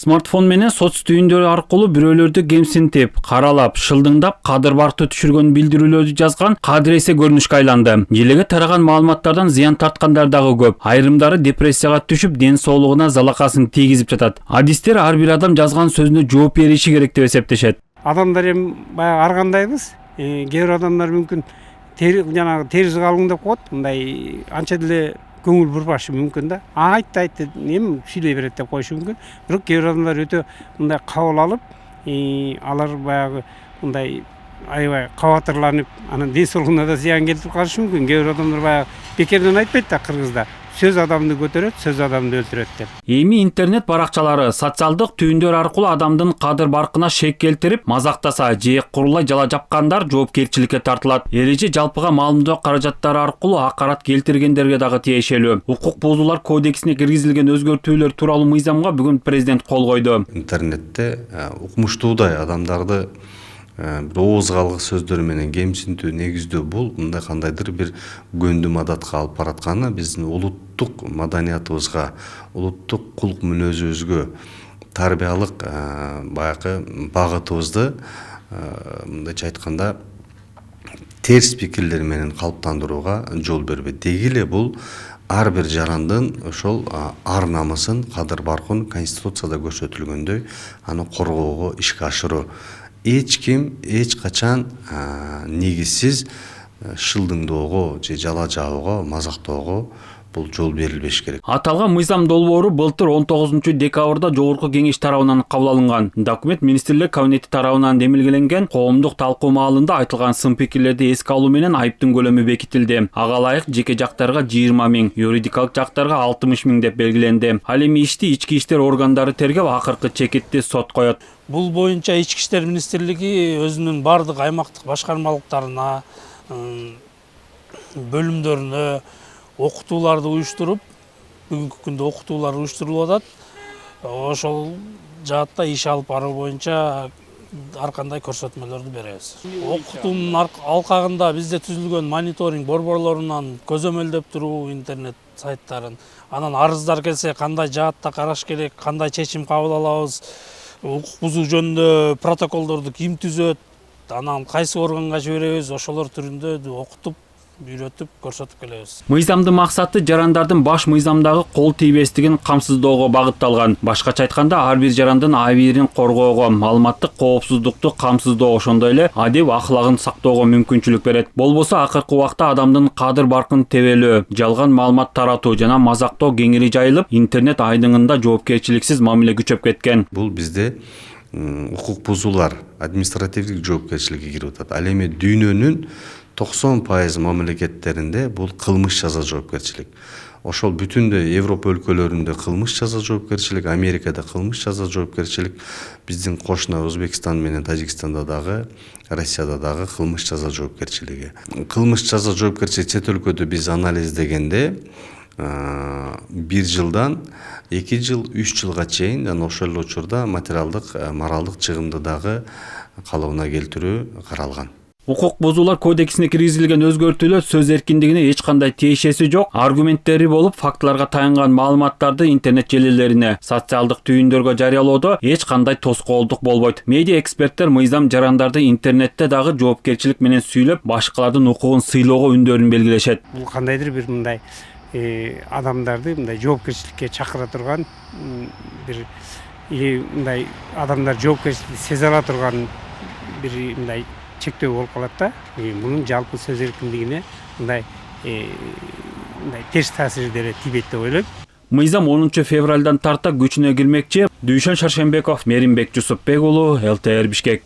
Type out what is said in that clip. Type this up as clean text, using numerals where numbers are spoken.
Смартфон менен соц түйүндөрү аркылуу бирөөлөрдү кемсинтип, каралап, шылдыңдап, кадыр бартты түшүргөн билдирүүлөрдү жазган кадыр эсе көрүнүшкө айланды. Элеге тараган маалыматтардан зыян тарткандар дагы көп. Айрымдары депрессияга түшүп, ден соолугуна залакасын тийгизип жатат. Адистер ар бир адам жазган сөзүнө жооп бериши керек деп эсептешет. Адамдар эми баягы ар кандайбыз. Кээ бир адамдар мүмкүн жанагы терис калың деп коет. Мындай анча деле көңүл бурбашы мүмкүн да. Айтты эми сүйлөй берет деп коюшу мүмкүн. Бирок кээ бир адамдар өтө мындай кабыл алып, алар баягы мындай аябай кабатырланып, анан ден соолугуна да зыян келтирип калышы мүмкүн. Кээ бир адамдар баягы бекерден айтпайт да кыргызда. Сөз адамды көтөрөт, сөз адамды өлтүрөт деп. Эми интернет баракчалары социалдык түйүндөр аркылуу адамдын кадыр баркына шек келтирип, мазактаса же курулай жала жапкандар жоопкерчиликке тартылат. Эреже жалпыга маалымдоо каражаттары аркылуу акарат келтиргендерге дагы тиешелүү. Укук бузуулар кодексине киргизилген өзгөртүүлөр тууралуу мыйзамга бүгүн президент кол койду. Интернетте укмуштуудай адамдарды ооз калгы сөздөр менен кемсинтүү негиздөө бул мындай кандайдыр бир гөндүм адатка алып баратканы биздин улуттук маданиятыбызга, улуттук кулк мүнөзүбүзгө, тарбиялык баягы багытыбызды мындайча айтканда терс пикирлер менен калыптандырууга жол бербейт. Деги эле бул ар бир жарандын ошол ар намысын, кадыр баркын Конституцияда көрсөтүлгөндөй аны коргоого, ишке ашыруу. Эч ким эч качан негизсиз шылдыңдоого же жала жабууга, мазактоого бул жол берилбеш керек. Аталган мыйзам долбоору былтыр 19 декабрда Жогорку Кеңеш тарабынан кабыл алынган. Документ Министрлер Кабинети тарабынан демилгеленген коомдук талкуу маалында айтылган сын пикирлерди эске алуу менен айыптын көлөмү бекитилди. Ага ылайык жеке жактарга 20 000, юридикалык жактарга 60 000 деп белгиленди. Ал эми ишти ички иштер органдары тергеп, акыркы чекитти сот коет. Бул боюнча Ички иштер министрлиги өзүнүн бардык аймактык башкармалыктарына, бөлүмдөрүнө окутууларды уюштуруп, бүгүнкү күндө окутуулар уюштурулуп атат. Ошол жаатта иш алып баруу боюнча ар кандай көрсөтмөлөрдү беребиз. Окутуунун алкагында бизде түзүлгөн мониторинг борборлорунан көзөмөлдөп туруу интернет сайттарын, анан арыздар келсе кандай жаатта караш керек, кандай чечим кабыл алабыз, укук бузуу жөнүндө протоколдорду ким түзөт, анан кайсы органга жиберебиз, ошолор түрүндө окутуп, үйрөтүп, көрсөтүп келебиз. Мыйзамдын максаты жарандардын баш мыйзамдагы кол тийбестигин камсыздоого багытталган. Башкача айтканда, ар бир жарандын абийирин коргоого, маалыматтык коопсуздукту камсыздоо, ошондой эле адеп аклагын сактоого мүмкүнчүлүк берет. Болбосо акыркы убакта адамдын кадыр баркын тебелөө, жалган маалымат таратуу жана мазактоо кеңири жайылып, интернет айдыңында жоопкерчиликсиз мамиле күчөп кеткен. Бул бизде укук бузуулар административдик жоопкерчиликке кирип атат. Ал эми дүйнөнүн 90% мамлекеттеринде бул кылмыш жаза жоопкерчилик. Ошол бүтүндөй Европа өлкөлөрүндө кылмыш жаза жоопкерчилик, Америкада кылмыш жаза жоопкерчилик, биздин кошуна Өзбекстан менен Тажикстанда дагы, Россияда дагы кылмыш жаза жоопкерчилиги. Кылмыш жаза жоопкерчилик чет өлкөдө биз анализдегенде 1 жылдан 2 жыл, 3 жылга чейин, жана ошол эле учурда материалдык, моралдык чыгымды дагы калыбына келтирүү каралган. Укук бузуулар кодексине киргизилген өзгөртүүлөр сөз эркиндигине эч кандай тиешеси жок. Аргументтери болуп, фактыларга таянган маалыматтарды интернет желилерине, социалдык түйүндөргө жарыялоодо эч кандай тоскоолдук болбойт. Медиа эксперттер мыйзам жарандарды интернетте дагы жоопкерчилик менен сүйлөп, башкалардын укугун сыйлоого үндөрүн белгилешет. Бул кандайдыр бир мындай адамдарды мындай жоопкерчиликке чакыра турган бир мындай адамдар жоопкерчиликти сезе ала турган бир мындай чектөө болуп калат да. Мунун жалпы сөз эркиндигине мындай терс таасирлери тийбейт деп ойлойм. Мыйзам 10 февралдан тарта күчүнө кирмекчи. Дүйшөн Шаршембеков, Меримбек Жусупбек уулу, ЛТР Бишкек.